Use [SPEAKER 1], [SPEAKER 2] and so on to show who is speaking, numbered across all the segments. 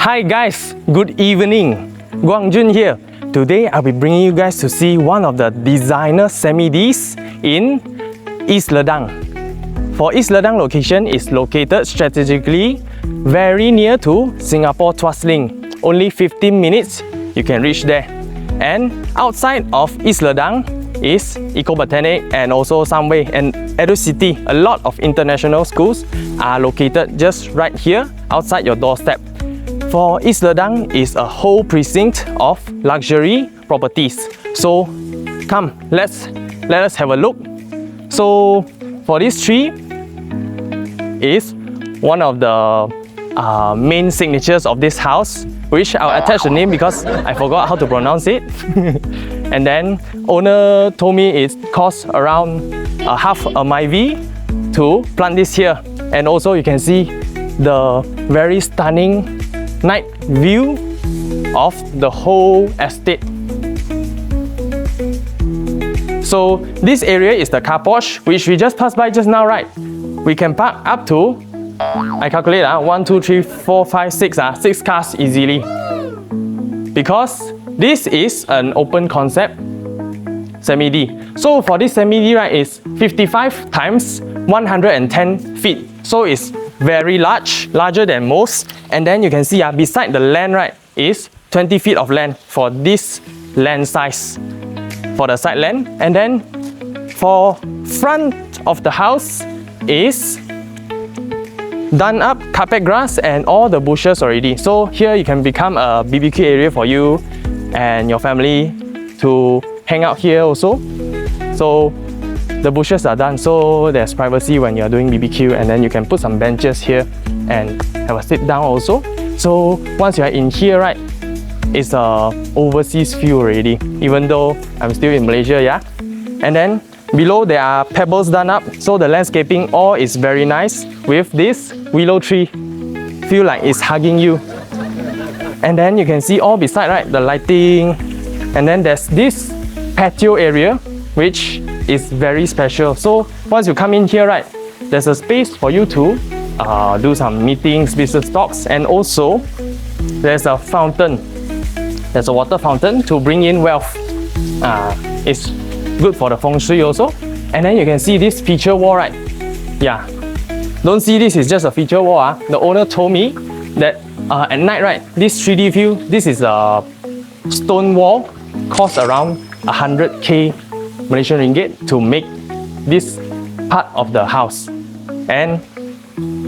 [SPEAKER 1] Hi guys, good evening. Guang here. Today I'll be bringing you guys to see one of the designer semi-Ds in East Ledang. For East Ledang location is located strategically very near to Singapore Tuas Link. Only 15 minutes you can reach there. And outside of East Ledang is Eco-Botanic and also Sunway and Edu City. A lot of international schools are located just right here outside your doorstep. For East Ledang is a whole precinct of luxury properties. So come, let us have a look. So for this tree is one of the main signatures of this house, which I'll attach the name because I forgot how to pronounce it. And then owner told me it costs around half a MYV to plant this here. And also you can see the very stunning night view of the whole estate. So this area is the car porch, which we just passed by just now, right? We can park up to, I calculate 1, 2, 3, 4, 5, 6, 6 cars easily. Because this is an open concept semi-D. So for this semi-D, right, is 55 times 110 feet. So it's very large, larger than most. And then you can see beside the land, right, is 20 feet of land for this land size for the side land. And then for front of the house is done up carpet grass and all the bushes already. So here you can become a BBQ area for you and your family to hang out here also. So the bushes are done, so there's privacy when you're doing BBQ, and then you can put some benches here and have a sit down also. So once you're in here, right, it's a overseas view already, even though I'm still in Malaysia, yeah. And then below there are pebbles done up, so the landscaping all is very nice with this willow tree. Feel like it's hugging you. And then you can see all beside, right, the lighting. And then there's this patio area, which is very special. So once you come in here, right, there's a space for you to do some meetings, business talks, and also there's a fountain. There's a water fountain to bring in wealth. It's good for the feng shui also. And then you can see this feature wall, right? Yeah, don't see this is just a feature wall. The owner told me that at night, right, this 3D view, this is a stone wall, costs around 100k Malaysian ringgit to make this part of the house. And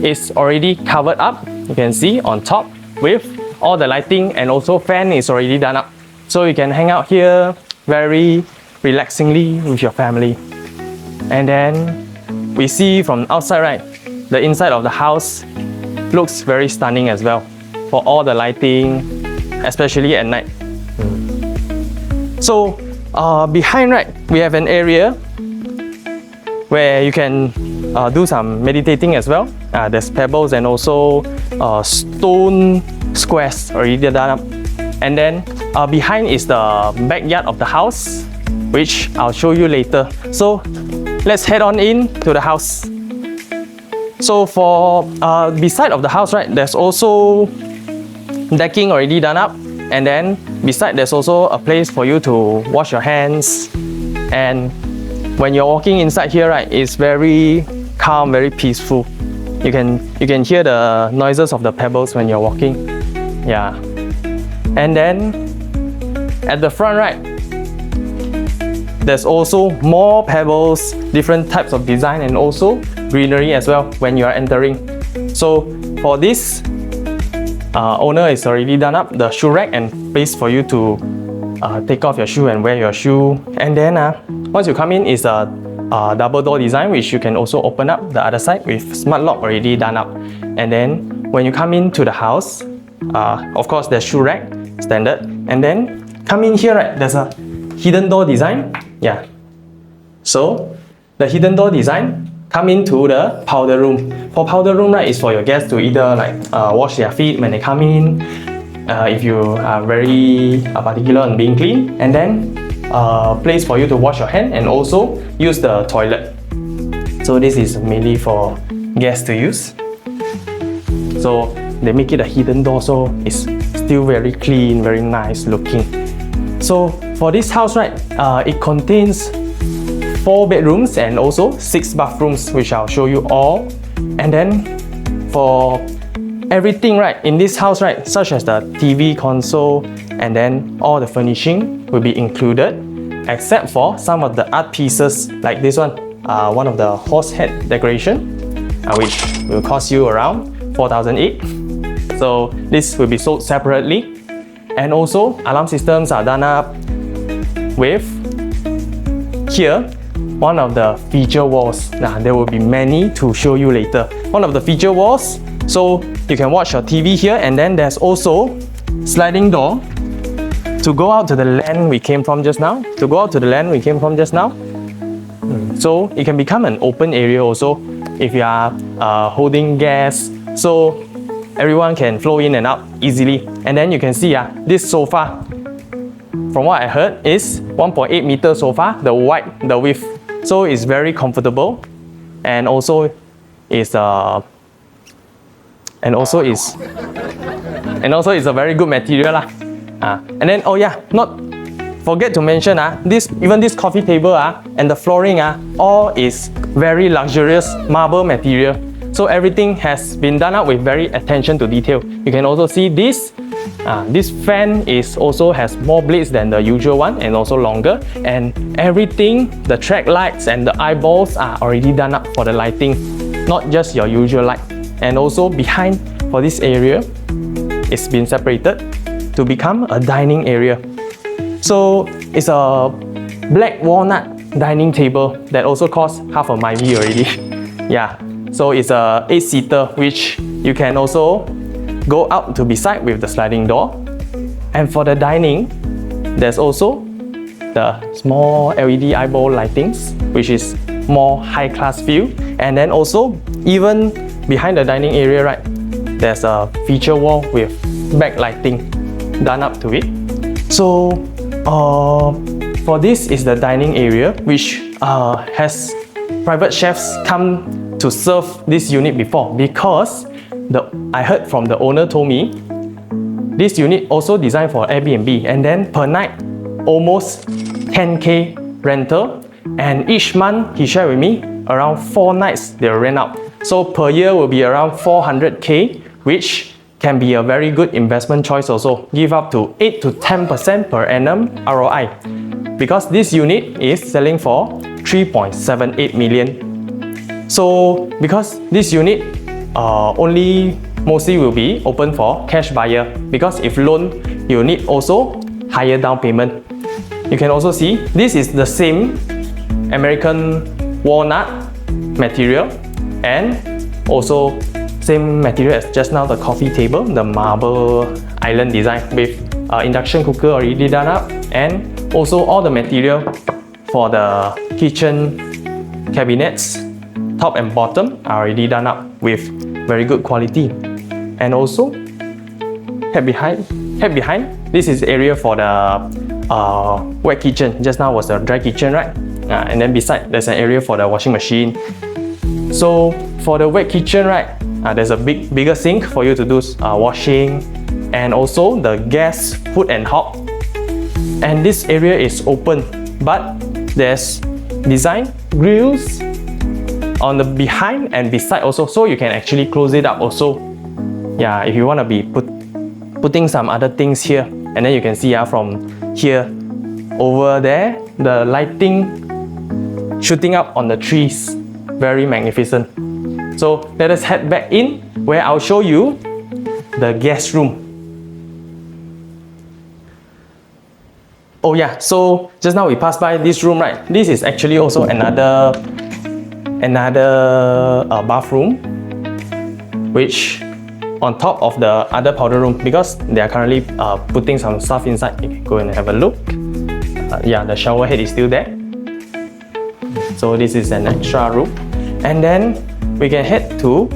[SPEAKER 1] it's already covered up, you can see on top with all the lighting, and also fan is already done up. So you can hang out here very relaxingly with your family. And then we see from outside, right, the inside of the house looks very stunning as well for all the lighting, especially at night. So behind, right, we have an area where you can do some meditating as well. There's pebbles and also stone squares already done up. And then behind is the backyard of the house, which I'll show you later. So let's head on in to the house. So for beside of the house, right, there's also decking already done up. And then beside there's also a place for you to wash your hands. And when you're walking inside here, right, it's very calm, very peaceful. You can hear the noises of the pebbles when you're walking. Yeah. And then at the front, right, there's also more pebbles, different types of design, and also greenery as well when you are entering. So for this owner is already done up the shoe rack and place for you to take off your shoe and wear your shoe. And then once you come in is a double door design, which you can also open up the other side with smart lock already done up. And then when you come into the house, of course there's shoe rack standard. And then come in here, right, there's a hidden door design. Yeah. So the hidden door design come into the powder room. For powder room, right, is for your guests to either like wash their feet when they come in, if you are very particular on being clean, and then place for you to wash your hand and also use the toilet. So this is mainly for guests to use. So they make it a hidden door, so it's still very clean, very nice looking. So for this house, right, it contains 4 bedrooms and also 6 bathrooms, which I'll show you all. And then for everything, right, in this house, right, such as the TV console and then all the furnishing will be included, except for some of the art pieces like this one of the horse head decoration, which will cost you around 4,008. So this will be sold separately. And also alarm systems are done up with here one of the feature walls. Now there will be many to show you later. One of the feature walls, so you can watch your TV here, and then there's also sliding door to go out to the land we came from just now. So it can become an open area also if you are holding guests, so everyone can flow in and out easily. And then you can see this sofa, from what I heard, is 1.8 meter sofa, the width. So it's very comfortable, and also is a very good material and then not forget to mention even this coffee table and the flooring all is very luxurious marble material. So everything has been done up with very attention to detail. You can also see this fan also has more blades than the usual one, and also longer. And everything, the track lights and the eyeballs are already done up for the lighting, not just your usual light. And also behind for this area, it's been separated to become a dining area. So it's a black walnut dining table that also costs half of my fee already. So it's a 8-seater, which you can also go out to beside with the sliding door. And for the dining, there's also the small LED eyeball lightings, which is more high-class feel. And then also, even behind the dining area, right, there's a feature wall with backlighting done up to it. So for this is the dining area, which has private chefs come to serve this unit before, because I heard from the owner told me this unit also designed for Airbnb, and then per night almost 10k rental, and each month he shared with me around 4 nights they'll rent out. So per year will be around 400k, which can be a very good investment choice also. Give up to 8 to 10% per annum ROI, because this unit is selling for 3.78 million. So because this unit only mostly will be open for cash buyer, because if loan, you need also higher down payment. You can also see this is the same American walnut material, and also same material as just now, the coffee table, the marble island design with induction cooker already done up, and also all the material for the kitchen cabinets, top and bottom, are already done up with very good quality. And also head behind, this is area for the wet kitchen. Just now was the dry kitchen, right? And then beside there's an area for the washing machine. So for the wet kitchen, right, there's a bigger sink for you to do washing, and also the gas hood and hob. And this area is open, but there's design grills on the behind and beside also, so you can actually close it up also. If you want to be putting some other things here. And then you can see from here over there, the lighting shooting up on the trees, very magnificent. So let us head back in, where I'll show you the guest room. So just now we passed by this room, right? This is actually also another bathroom, which on top of the other powder room, because they are currently putting some stuff inside. You can go and have a look. The shower head is still there. So this is an extra room. And then we can head to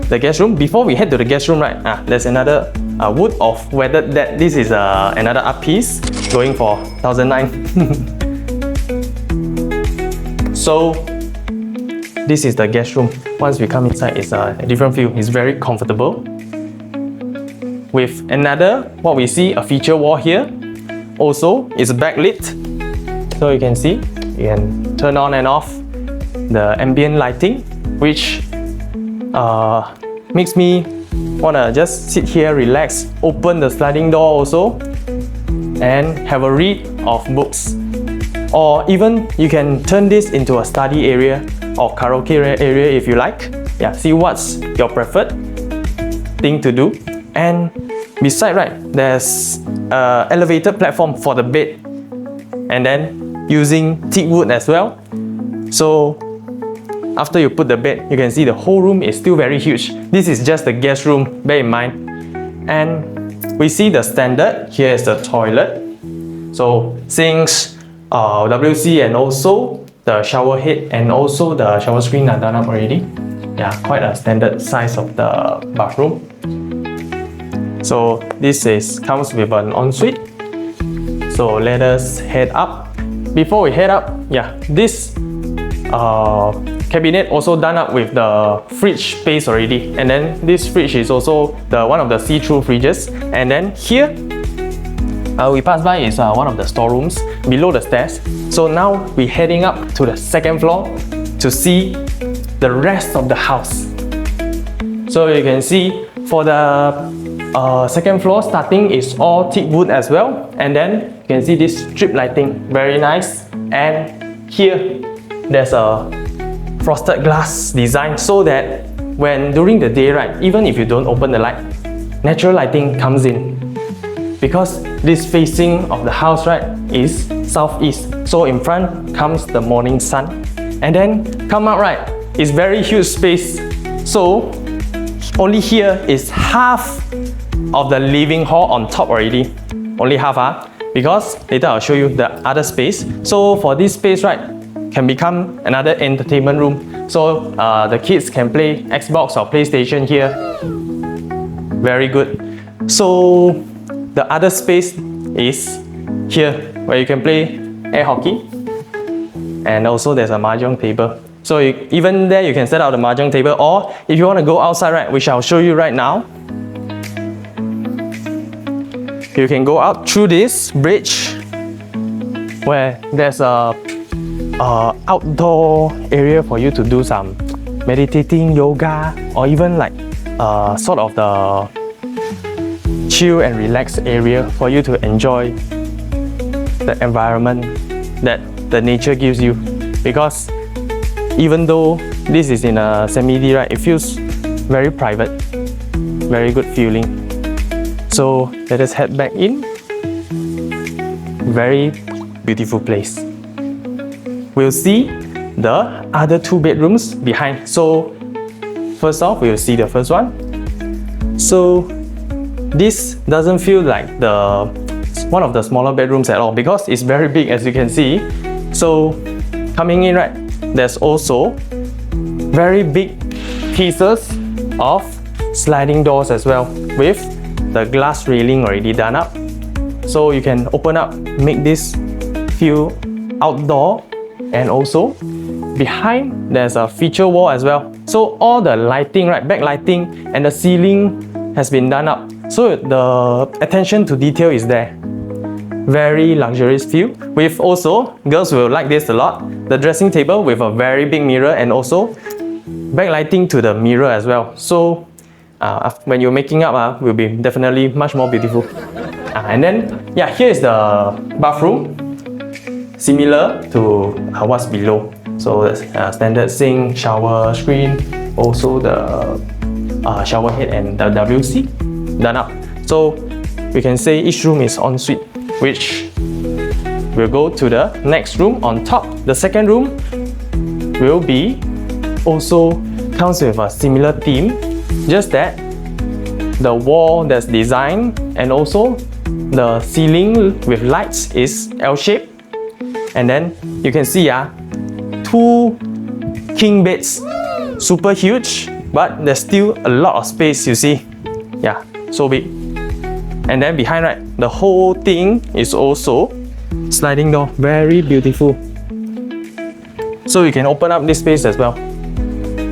[SPEAKER 1] the guest room. Before we head to the guest room, right, there's another wood of weathered that. This is another art piece going for 1,009. So this is the guest room. Once we come inside, it's a different view. It's very comfortable. with another, what we see, a feature wall here. Also, it's backlit. So you can see, you can turn on and off the ambient lighting, which makes me wanna just sit here, relax, open the sliding door also, and have a read of books. Or even you can turn this into a study area or karaoke area if you like. Yeah, see what's your preferred thing to do. And beside, right, there's an elevated platform for the bed, and then using teak wood as well. So after you put the bed, you can see the whole room is still very huge. This is just the guest room, bear in mind. And we see the standard. Here is the toilet. So sinks, WC, and also the shower head and also the shower screen are done up already. Yeah, quite a standard size of the bathroom. So this comes with an ensuite. So let us head up. Before we head up, yeah, this cabinet also done up with the fridge space already. And then this fridge is also one of the see-through fridges. And then here, we pass by is one of the storerooms below the stairs. So now we're heading up to the second floor to see the rest of the house. So you can see for the second floor starting is all teak wood as well. And then you can see this strip lighting, very nice. And here there's a frosted glass design so that when during the day, right, even if you don't open the light, natural lighting comes in. Because this facing of the house, right, is southeast. So in front comes the morning sun. And then come out, right, it's very huge space. So only here is half of the living hall on top already. Only half, because later I'll show you the other space. So for this space, right, can become another entertainment room. So the kids can play Xbox or PlayStation here. Very good. So the other space is here, where you can play air hockey. And also there's a mahjong table. So even there you can set out the mahjong table, or if you want to go outside, right, which I'll show you right now. You can go out through this bridge where there's a outdoor area for you to do some meditating, yoga, or even like sort of the chill and relax area for you to enjoy the environment that the nature gives you. Because even though this is in a semi-D, right, it feels very private, very good feeling. So let us head back in. Very beautiful place. We'll see the other two bedrooms behind. So first off, we'll see the first one. So this doesn't feel like one of the smaller bedrooms at all because it's very big, as you can see. So coming in, right, there's also very big pieces of sliding doors as well with the glass railing already done up. So you can open up, make this feel outdoor. And also behind there's a feature wall as well. So all the lighting, right, backlighting and the ceiling has been done up. So the attention to detail is there. Very luxurious feel. With also, girls will like this a lot, the dressing table with a very big mirror and also backlighting to the mirror as well. So when you're making up, will be definitely much more beautiful. And then, yeah, here is the bathroom. Similar to what's below. So standard sink, shower screen, also the shower head and the WC done up. So we can say each room is ensuite, which will go to the next room on top. The second room will be also comes with a similar theme, just that the wall that's designed and also the ceiling with lights is L-shaped. And then you can see two king beds, super huge, but there's still a lot of space, you see. Yeah, so big. And then behind, right, the whole thing is also sliding door, very beautiful. So you can open up this space as well.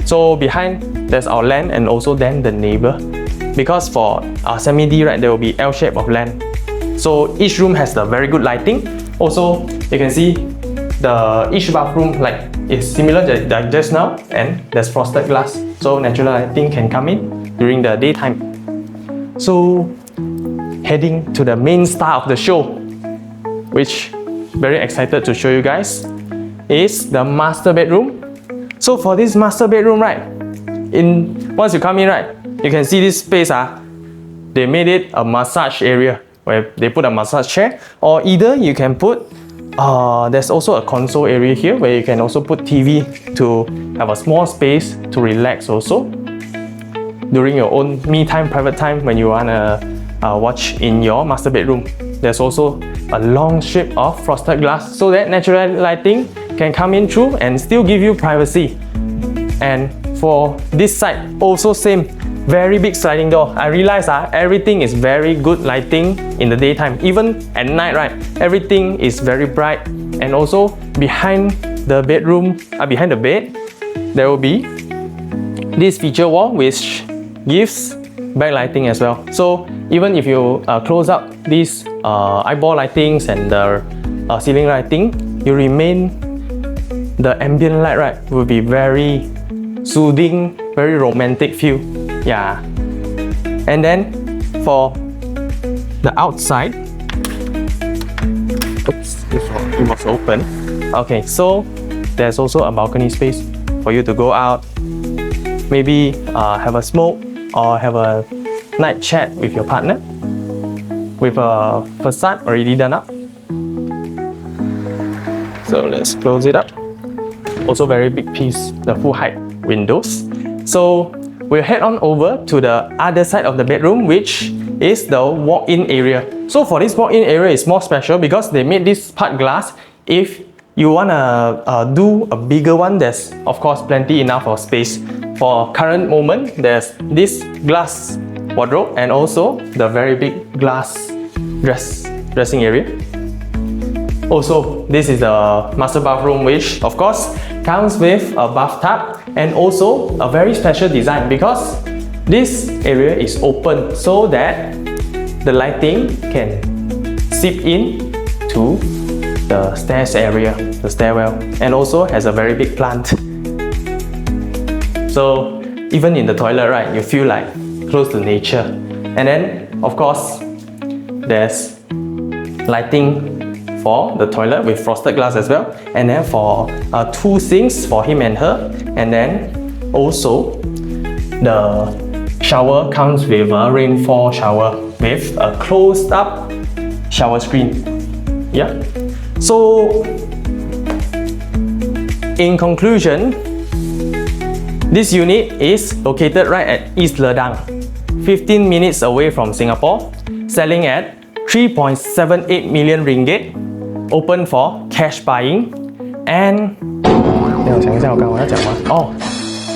[SPEAKER 1] So behind there's our land and also then the neighbor. because for semi-D, right, there will be L shape of land. So each room has the very good lighting. Also, you can see each bathroom like is similar like just now, and there's frosted glass, so natural lighting can come in during the daytime. So heading to the main star of the show, which very excited to show you guys, is the master bedroom. So for this master bedroom, right, once you come in, right, you can see this space. They made it a massage area where they put a massage chair, or either you can put there's also a console area here where you can also put TV to have a small space to relax also during your own me time, private time when you wanna watch in your master bedroom. There's also a long strip of frosted glass so that natural lighting can come in through and still give you privacy. And for this side, also same, very big sliding door. I realize everything is very good lighting in the daytime. Even at night, right, everything is very bright. And also behind the bedroom, behind the bed, there will be this feature wall which gives backlighting as well. So even if you close up these eyeball lightings and the ceiling lighting, you remain, the ambient light, right, will be very soothing, very romantic feel. Yeah. And then for the outside, oops, it was open. Okay, so there's also a balcony space for you to go out, maybe have a smoke or have a night chat with your partner with a facade already done up. So let's close it up. Also very big piece, the full height windows. So we'll head on over to the other side of the bedroom, which is the walk-in area. So for this walk-in area is more special because they made this part glass. If you wanna do a bigger one, there's of course plenty enough of space. For current moment, there's this glass wardrobe and also the very big glass dressing area. Also, this is the master bathroom, which of course comes with a bathtub and also a very special design because this area is open so that the lighting can seep in to the stairs area, the stairwell, and also has a very big plant. So even in the toilet, right, you feel like close to nature. And then of course there's lighting for the toilet with frosted glass as well, and then for two sinks for him and her, and then also the shower comes with a rainfall shower with a closed up shower screen. Yeah. So in conclusion, this unit is located right at East Ledang, 15 minutes away from Singapore, selling at 3.78 million ringgit, open for cash buying, and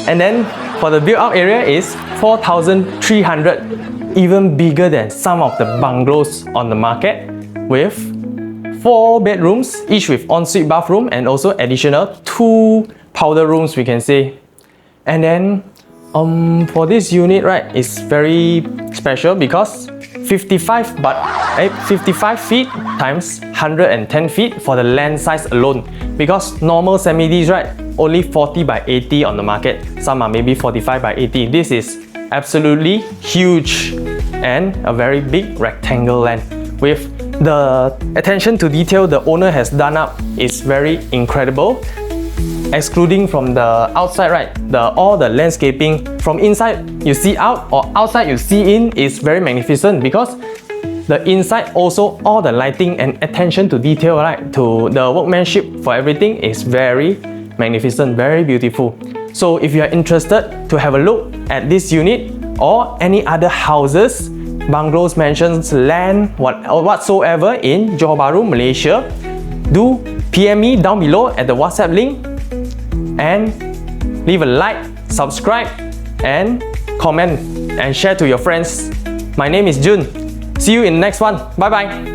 [SPEAKER 1] and then for the built out area is 4,300, even bigger than some of the bungalows on the market, with 4 bedrooms, each with ensuite bathroom and also additional 2 powder rooms, we can say. And then for this unit, right, it's very special because 55 feet times 110 feet for the land size alone, because normal semi-Ds, right, only 40 by 80 on the market, some are maybe 45 by 80. This is absolutely huge and a very big rectangle land. With the attention to detail the owner has done up is very incredible. Excluding from the outside, right, all the landscaping from inside you see out or outside you see in is very magnificent, because the inside also all the lighting and attention to detail, right, to the workmanship for everything is very magnificent, very beautiful. So if you are interested to have a look at this unit or any other houses, bungalows, mansions, land, whatsoever in JohorBahru, Malaysia, do PM me down below at the WhatsApp link and leave a like, subscribe, and comment and share to your friends. My name is Jun. See you in the next one. Bye bye.